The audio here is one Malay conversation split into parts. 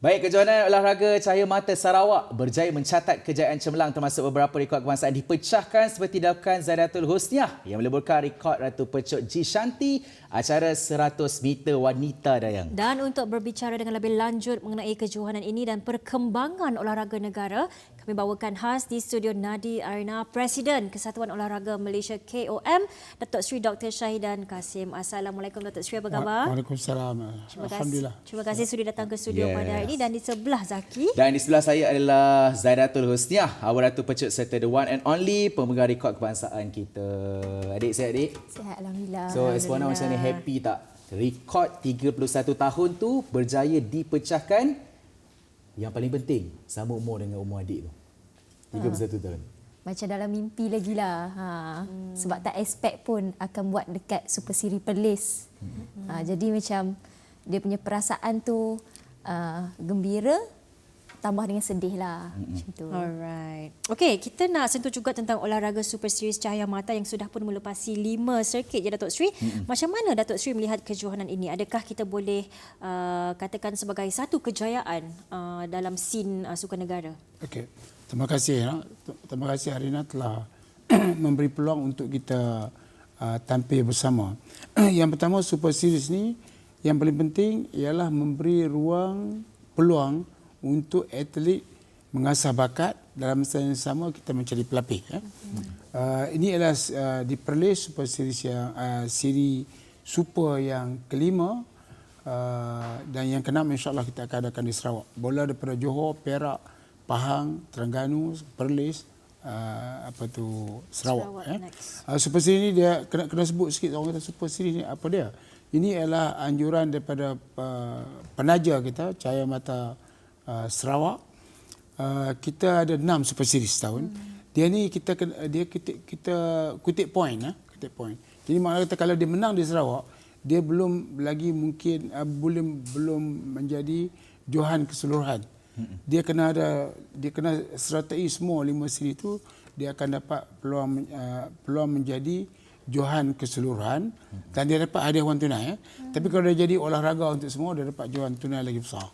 Baik, kejohanan olahraga Cahaya Mata Sarawak berjaya mencatat kejayaan cemerlang termasuk beberapa rekod kebangsaan dipecahkan seperti dilakukan Zaidatul Husniah yang meleburkan rekod Ratu Pecuk G Shanti acara 100 meter wanita dayang. Dan untuk berbicara dengan lebih lanjut mengenai kejohanan ini dan perkembangan olahraga negara, kami bawakan khas di studio Nadi Arena Presiden Kesatuan Olahraga Malaysia KOM, Datuk Seri Dr. Syahidan Kasim. Assalamualaikum Datuk Seri, apa khabar? Waalaikumsalam. Alhamdulillah. Terima kasih sudah datang ke studio pada hari ini. Dan di sebelah Zaki. Dan di sebelah saya adalah Zaidatul Husniah, Awal Ratu Pecuk serta the one and only pemegang rekod kebangsaan kita. Adik, sihat adik? Sihat, Alhamdulillah. So, Espona macam ni happy tak? Rekod 31 tahun tu berjaya dipecahkan. Yang paling penting, sama umur dengan umur adik tu. 31 tahun. Macam dalam mimpi lagi lah. Sebab tak expect pun akan buat dekat Super Series Perlis. Jadi macam dia punya perasaan tu gembira tambah dengan sedih lah. Macam tu. Alright. Okey, kita nak sentuh juga tentang olahraga Super Series Cahaya Mata yang sudah pun melepasi 5 sirkit je Datuk Seri. Macam mana Datuk Seri melihat kejohanan ini? Adakah kita boleh katakan sebagai satu kejayaan dalam scene sukan negara? Okey. Terima kasih. Terima kasih Arina telah memberi peluang untuk kita tampil bersama. Yang pertama, Super Series ni yang paling penting ialah memberi peluang untuk atlet mengasah bakat, dalam masa yang sama kita mencari pelapis. Ini adalah di Perlis Super Series yang siri super yang kelima dan yang keenam insya-Allah kita akan adakan di Sarawak. Bola daripada Johor, Perak, Pahang, Terengganu, Perlis, Sarawak. Super Series ni dia kena sebut sikit, orang kata Super Series ni apa dia? Ini adalah anjuran daripada penaja kita Cahaya Mata Sarawak. Kita ada 6 Super Series setahun. Dia ni kita kutip point, kutip point. Jadi maknanya kata kalau dia menang di Sarawak, dia belum lagi mungkin belum menjadi johan keseluruhan. Dia kena sertai semua 5 siri itu, dia akan dapat peluang menjadi johan keseluruhan dan dia dapat hadiah wang tunai. Tapi kalau dia jadi olahraga untuk semua, dia dapat johan tunai lagi besar.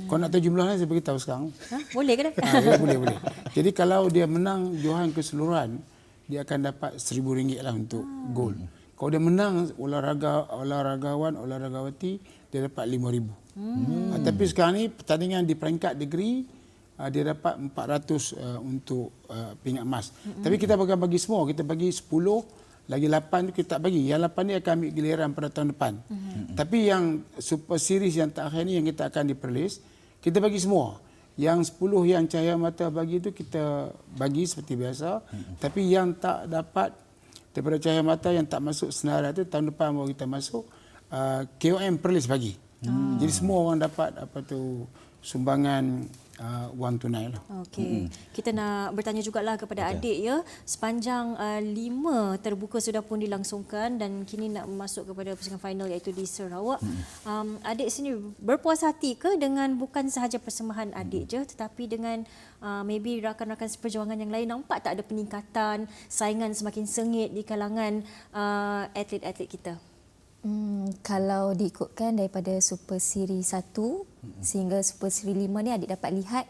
Kau nak tahu jumlahnya, saya beritahu sekarang. Boleh ke? Boleh. Jadi kalau dia menang johan keseluruhan, dia akan dapat RM1,000 lah untuk gold. Kalau dia menang olahragawati, dia dapat RM5,000. Tapi sekarang ni pertandingan di peringkat negeri, dia dapat 400 untuk pingat emas. Tapi kita bagi semua, kita bagi 10 lagi 8 kita tak bagi. Yang 8 ni akan ambil giliran pada tahun depan. Tapi yang Super Series yang terakhir ni yang kita akan diperlis, kita bagi semua. Yang 10 yang Cahaya Mata bagi tu kita bagi seperti biasa. Tapi yang tak dapat daripada Cahaya Mata yang tak masuk senarai tu, tahun depan baru kita masuk, KOM Perlis bagi. Jadi semua orang dapat sumbangan wang tunai lah. Okey. Kita nak bertanya jugalah kepada adik ya. Sepanjang 5 terbuka sudah pun dilangsungkan dan kini nak masuk kepada pusingan final iaitu di Sarawak. Adik sendiri berpuas hati ke dengan bukan sahaja persembahan adik je, tetapi dengan maybe rakan-rakan seperjuangan yang lain, nampak tak ada peningkatan, saingan semakin sengit di kalangan atlet-atlet kita? Kalau diikutkan daripada Super Series 1 sehingga Super Series 5 ni, adik dapat lihat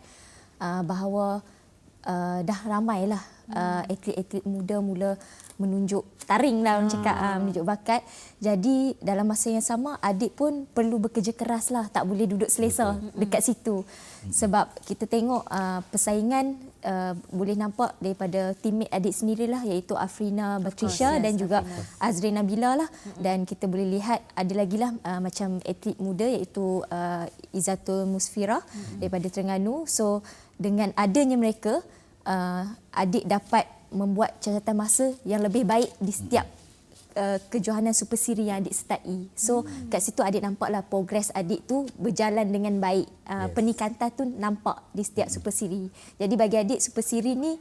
bahawa dah ramailah atlet-atlet muda mula menunjuk taring lah orang cakap, menunjuk bakat. Jadi dalam masa yang sama, adik pun perlu bekerja keras lah, tak boleh duduk selesa dekat situ. Sebab kita tengok persaingan boleh nampak daripada teammate adik sendirilah, iaitu Afrina Batrisha dan juga Azrin Nabila lah. Dan kita boleh lihat ada lagi lah macam atlet muda iaitu Izzatul Musfirah daripada Terengganu. So dengan adanya mereka, adik dapat membuat catatan masa yang lebih baik di setiap kejohanan Super Series yang adik sertai. So kat situ adik nampaklah progres adik tu berjalan dengan baik. Peningkatan tu nampak di setiap Super Series. Jadi bagi adik, Super Series ni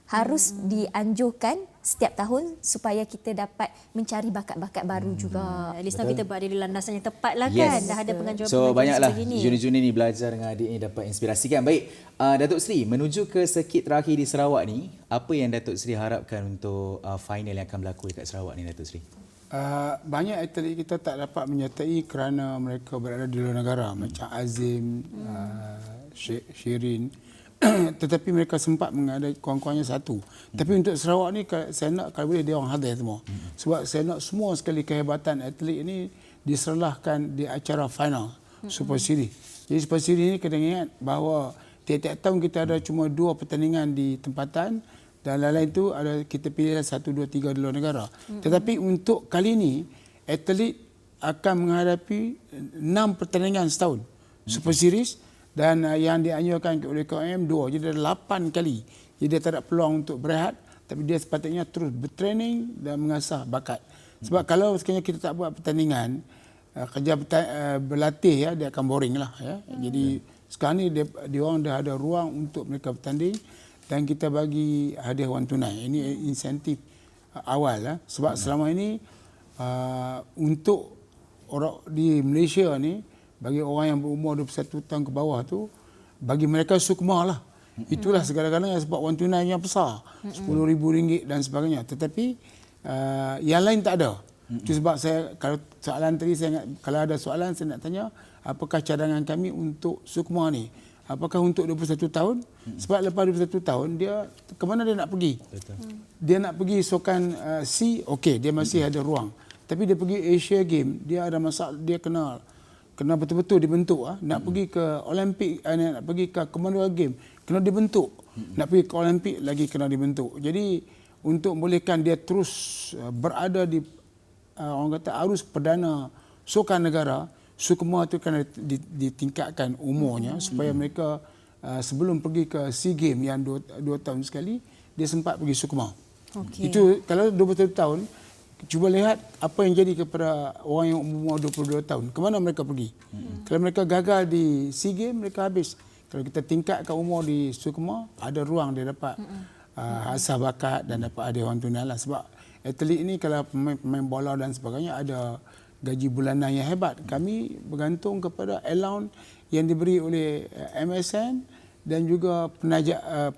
harus dianjurkan setiap tahun supaya kita dapat mencari bakat-bakat baru juga. At least kita berada di landasan yang tepat lah kan. Dah ada pengajuan So banyaklah junior-junior ni belajar dengan adik ni, dapat inspirasi kan. Baik, Datuk Seri, menuju ke sirkit terakhir di Sarawak ni, apa yang Datuk Seri harapkan untuk final yang akan berlaku dekat Sarawak ni, Datuk Seri? Banyak atlet kita tak dapat menyertai kerana mereka berada di luar negara, macam Azim, Shirin. Tetapi mereka sempat mengadakan kurang-kurangnya satu. Tapi untuk Sarawak ni saya nak kalau boleh dia orang hadir semua. Sebab saya nak semua sekali kehebatan atlet ini diserlahkan di acara final Super Series. Jadi Super Series ni kena ingat bahawa tiap-tiap tahun kita ada cuma 2 pertandingan di tempatan dan lain-lain itu ada kita pilih 1, 2, 3 di luar negara. Tetapi untuk kali ini atlet akan menghadapi 6 pertandingan setahun Super Series. Dan yang dianjurkan oleh KOM 2, jadi ada 8 kali. Jadi dia tak ada peluang untuk berehat, tapi dia sepatutnya terus bertraining dan mengasah bakat. Sebab kalau sekiranya kita tak buat pertandingan, kerja berlatih ya, dia akan boring lah ya. Jadi sekarang ni dia orang dah ada ruang untuk mereka bertanding dan kita bagi hadiah wang tunai. Ini insentif awal lah. Sebab selama ini untuk orang di Malaysia ni, bagi orang yang berumur 21 tahun ke bawah tu, bagi mereka sukma lah. Itulah segala-galanya sebab wang tunai yang besar. RM10,000 dan sebagainya. Tetapi yang lain tak ada. Itu sebab saya, kalau soalan tadi, kalau ada soalan saya nak tanya, apakah cadangan kami untuk sukma ni? Apakah untuk 21 tahun? Sebab lepas 21 tahun, dia ke mana dia nak pergi? Dia nak pergi sukan C, okey, dia masih ada ruang. Tapi dia pergi Asia Game, dia ada masalah, dia kena betul-betul dibentuk. Nak pergi ke Olimpik, nak pergi ke Commonwealth Game, kena dibentuk. Nak pergi ke Olimpik lagi kena dibentuk. Jadi untuk membolehkan dia terus berada di orang kata arus perdana sukan negara, sukma itu kena ditingkatkan umurnya supaya mereka sebelum pergi ke SEA Games yang 2 tahun sekali, dia sempat pergi sukma. Itu kalau 21 tahun. Cuba lihat apa yang jadi kepada orang yang umur 22 tahun. Ke mana mereka pergi? Kalau mereka gagal di SEA Games, mereka habis. Kalau kita tingkatkan umur di sukma, ada ruang dia dapat asah bakat dan dapat hadiah wang tunai lah. Sebab atlet ini kalau pemain bola dan sebagainya ada gaji bulanan yang hebat. Kami bergantung kepada allowance yang diberi oleh MSN dan juga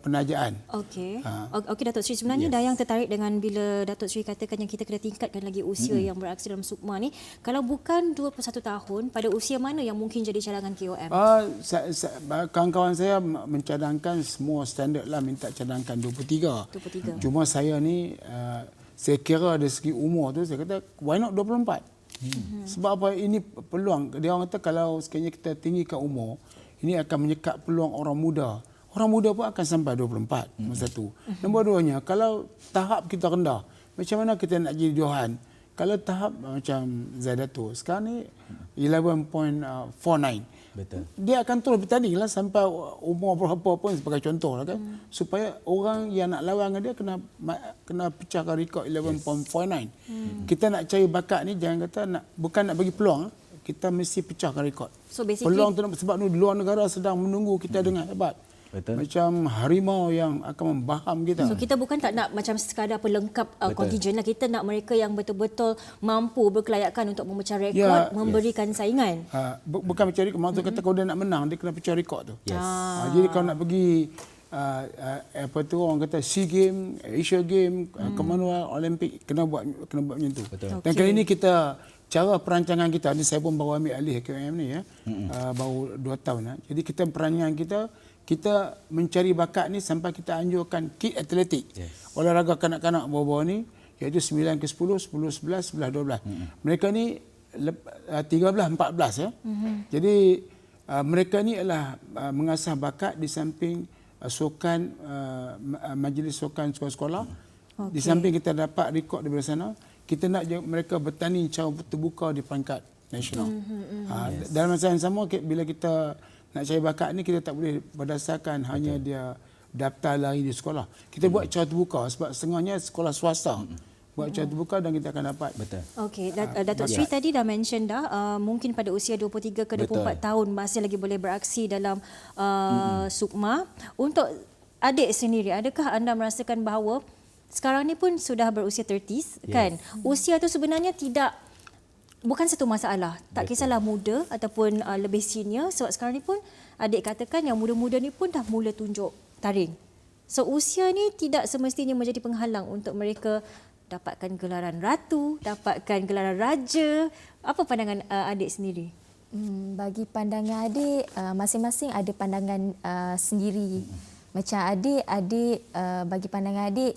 penajaan. Okey. Okey Datuk Seri, sebenarnya Dayang tertarik dengan bila Datuk Seri katakan yang kita kena tingkatkan lagi usia yang beraksi dalam sukma ni. Kalau bukan 21 tahun, pada usia mana yang mungkin jadi cadangan KOM? Kawan-kawan saya mencadangkan semua standard lah, minta cadangkan 23. Cuma saya ni saya kira dari segi umur tu saya kata why not 24? Sebab apa? Ini peluang. Dia orang kata kalau sekiranya kita tinggikan umur, ini akan menyekat peluang orang muda. Orang muda pun akan sampai 24, nombor satu. Nombor duanya, kalau tahap kita rendah, macam mana kita nak jadi Johan? Kalau tahap macam Zaidato, sekarang ni 11.49. Betul. Dia akan terus bertanding lah sampai umur berapa pun sebagai contoh lah kan. Supaya orang yang nak lawan dengan dia kena pecahkan rekod 11.49. Kita nak cari bakat ni jangan kata bukan nak bagi peluang, kita mesti pecahkan rekod. So basically peluang tu sebab di luar negara sedang menunggu kita dengan hebat. Betul. Macam harimau yang akan membaham kita. So kita bukan tak nak macam sekadar pelengkap kontingen lah. Kita nak mereka yang betul-betul mampu berkelayakan untuk memecah rekod, memberikan saingan. Bukan pecah rekod. Maksud kata kalau dia nak menang, dia kena pecah rekod tu. Jadi kalau nak pergi apa tu orang kata SEA Games, Asia Games, Commonwealth, Olimpik, kena buat macam tu. Betul. Dan kali ini kita cara perancangan kita ni, saya pun baru ambil alih KOM ni ya. Baru 2 tahun. Jadi kita perancangan kita mencari bakat ni sampai kita anjurkan kit atletik. Olahraga kanak-kanak bawah-bawah ni iaitu 9 ke 10, 10, 11, 11, 12. Mereka ni 13, 14 ya. Jadi mereka ni adalah mengasah bakat di samping sukan majlis sukan sekolah-sekolah. Di samping kita dapat rekod daripada sana, kita nak mereka bertanding secara terbuka di peringkat nasional. Dalam masa yang sama, bila kita nak cari bakat ni, kita tak boleh berdasarkan hanya dia daftar lari di sekolah. Kita buat secara terbuka sebab setengahnya sekolah swasta. Buat secara terbuka dan kita akan dapat. Betul. Okey, Datuk Seri tadi dah mention dah mungkin pada usia 23 ke 24 tahun masih lagi boleh beraksi dalam sukma. Untuk adik sendiri, adakah anda merasakan bahawa sekarang ni pun sudah berusia 30s kan? Usia tu sebenarnya bukan satu masalah. Tak kisahlah muda ataupun lebih senior. Sebab sekarang ni pun adik katakan yang muda-muda ni pun dah mula tunjuk taring. So usia ni tidak semestinya menjadi penghalang untuk mereka dapatkan gelaran ratu, dapatkan gelaran raja. Apa pandangan adik sendiri? Bagi pandangan adik, masing-masing ada pandangan sendiri. Macam adik bagi pandangan adik,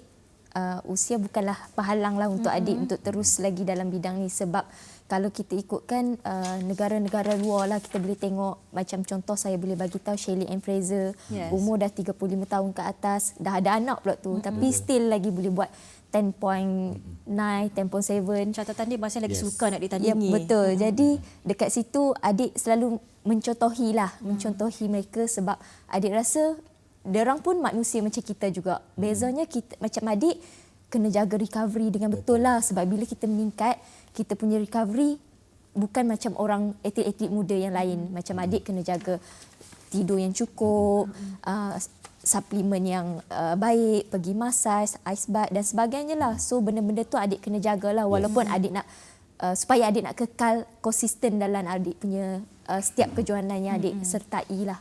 usia bukanlah penghalang lah untuk adik untuk terus lagi dalam bidang ni. Sebab kalau kita ikutkan negara-negara luar lah, kita boleh tengok macam contoh saya boleh bagi tahu Shirley Ann Fraser, umur dah 35 tahun ke atas, dah ada anak pula tu, tapi still lagi boleh buat 10.9, 10.7. Catatan dia masih lagi suka nak Ya, ditandingi. betul. Jadi dekat situ adik selalu mencontohi mereka sebab adik rasa diorang pun manusia macam kita juga. Bezanya kita macam adik kena jaga recovery dengan betul lah, sebab bila kita meningkat, kita punya recovery bukan macam orang atlet-atlet muda yang lain. Macam adik kena jaga tidur yang cukup, suplemen yang baik, pergi massage, ice bath dan sebagainya lah. So benda-benda tu adik kena jagalah, walaupun adik nak supaya adik nak kekal konsisten dalam adik punya setiap kejohanan yang adik sertai lah.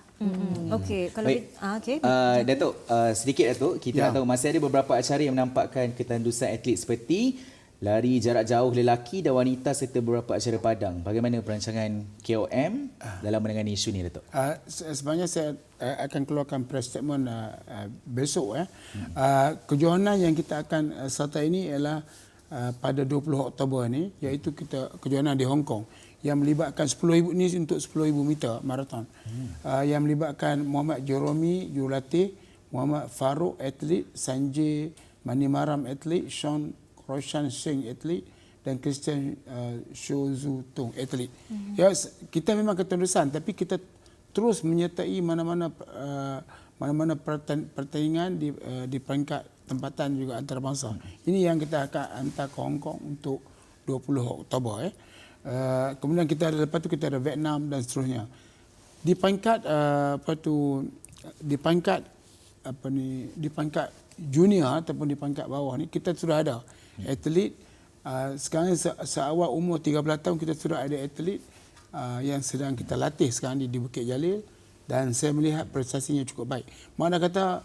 Okey, kalau Baik. okey. Datuk, sedikit Datuk, kita nak tahu masih ada beberapa acara yang menampakkan ketandusan atlet seperti lari jarak jauh lelaki dan wanita serta beberapa acara padang. Bagaimana perancangan KOM dalam menangani isu ni, Datuk? Sebenarnya saya akan keluarkan press statement besok. Kejohanan yang kita akan sertai ini ialah pada 20 Oktober ni, iaitu kita kejohanan di Hong Kong yang melibatkan 10,000 ni untuk 10,000 meter maraton. Yang melibatkan Muhammad Jeromi Jurulatih, Muhammad Farouk atlet, Sanjay Manimaram atlet, Sean Roshan Singh atlet dan Christian Shozu Tung atlet. Ya, kita memang ketandusan, tapi kita terus menyertai mana-mana pertandingan di peringkat tempatan juga antarabangsa. Ini yang kita akan hantar ke Hong Kong untuk 20 Oktober. Kemudian lepas tu kita ada Vietnam dan seterusnya. Di peringkat di peringkat junior ataupun di peringkat bawah ni kita sudah ada atlet. Sekarang seawal umur 13 tahun kita sudah ada atlet yang sedang kita latih sekarang di Bukit Jalil, dan saya melihat prestasinya cukup baik. Mana kata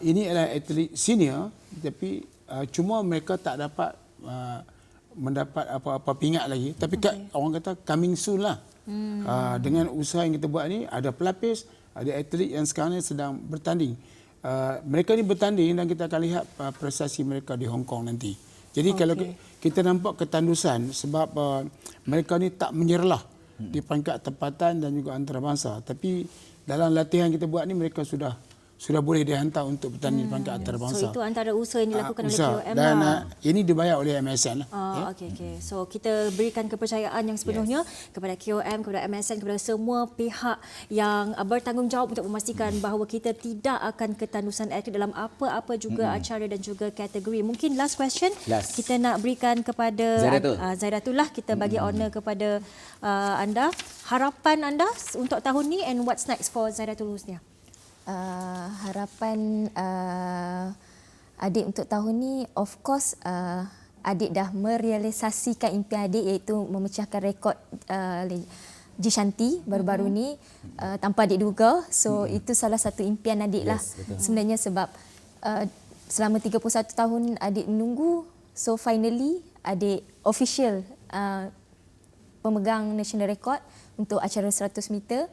ini adalah atlet senior, tapi cuma mereka tak dapat mendapat apa-apa pingat lagi, tapi orang kata coming soon lah. Dengan usaha yang kita buat ni, ada pelapis, ada atlet yang sekarang ni sedang bertanding. Mereka ni bertanding dan kita akan lihat prestasi mereka di Hong Kong nanti. Jadi kalau kita nampak ketandusan sebab mereka ni tak menyerlah di peringkat tempatan dan juga antarabangsa, tapi dalam latihan kita buat ni mereka sudah boleh dihantar untuk bertanding di peringkat antarabangsa. So itu antara usaha yang dilakukan oleh KOM dan lah. ini dibayar oleh MSN lah. Okey. So kita berikan kepercayaan yang sepenuhnya kepada KOM, kepada MSN, kepada semua pihak yang bertanggungjawab untuk memastikan bahawa kita tidak akan ketandusan atlet dalam apa-apa juga acara dan juga kategori. Mungkin last question kita nak berikan kepada Zaidatul lah. Kita bagi honor kepada anda. Harapan anda untuk tahun ni, and what's next for Zaidatul Husnia? Harapan adik untuk tahun ni, of course adik dah merealisasikan impian adik, iaitu memecahkan rekod G Shanti baru-baru ni tanpa adik duga. So itu salah satu impian adik lah sebenarnya, sebab selama 31 tahun adik menunggu. So finally adik official pemegang national record untuk acara 100 meter.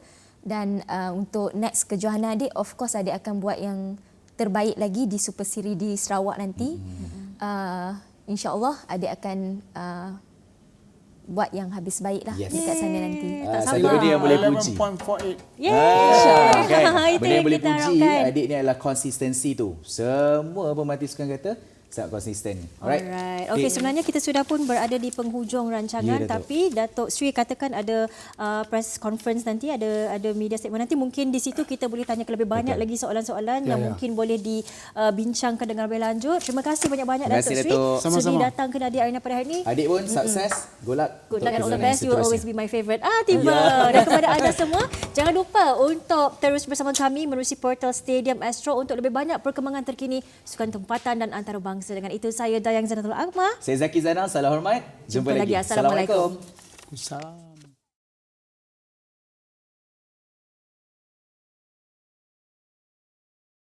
Dan untuk next kejohanan adik, of course adik akan buat yang terbaik lagi di Super Series di Sarawak nanti. InsyaAllah adik akan buat yang habis baik lah dekat sana nanti. Satu benda yang boleh puji. 11.48. Kan? Itu Benda yang yang boleh kita puji harapkan. adik ni adalah konsistensi tu. Semua pemerhati sukan kata sangat konsisten. Alright. Okey, sebenarnya kita sudah pun berada di penghujung rancangan, tapi Datuk Sri katakan ada press conference nanti, ada media statement nanti. Mungkin di situ kita boleh tanya lebih banyak lagi soalan-soalan yang mungkin boleh dibincangkan dengan lebih lanjut. Terima kasih banyak-banyak Datuk Sri sudi datang ke Nadi Arena pada hari ini. Adik pun sukses. Good luck. Good luck and all the best. You will always be my favourite. Tiba. Dan kepada anda semua, jangan lupa untuk terus bersama kami menerusi portal Stadium Astro untuk lebih banyak perkembangan terkini sukan tempatan dan antarabangsa. Dengan itu saya Dayang Zanatul Akmal. Saya Zaki Zainal. Salam hormat. Jumpa lagi. Assalamualaikum. Salam.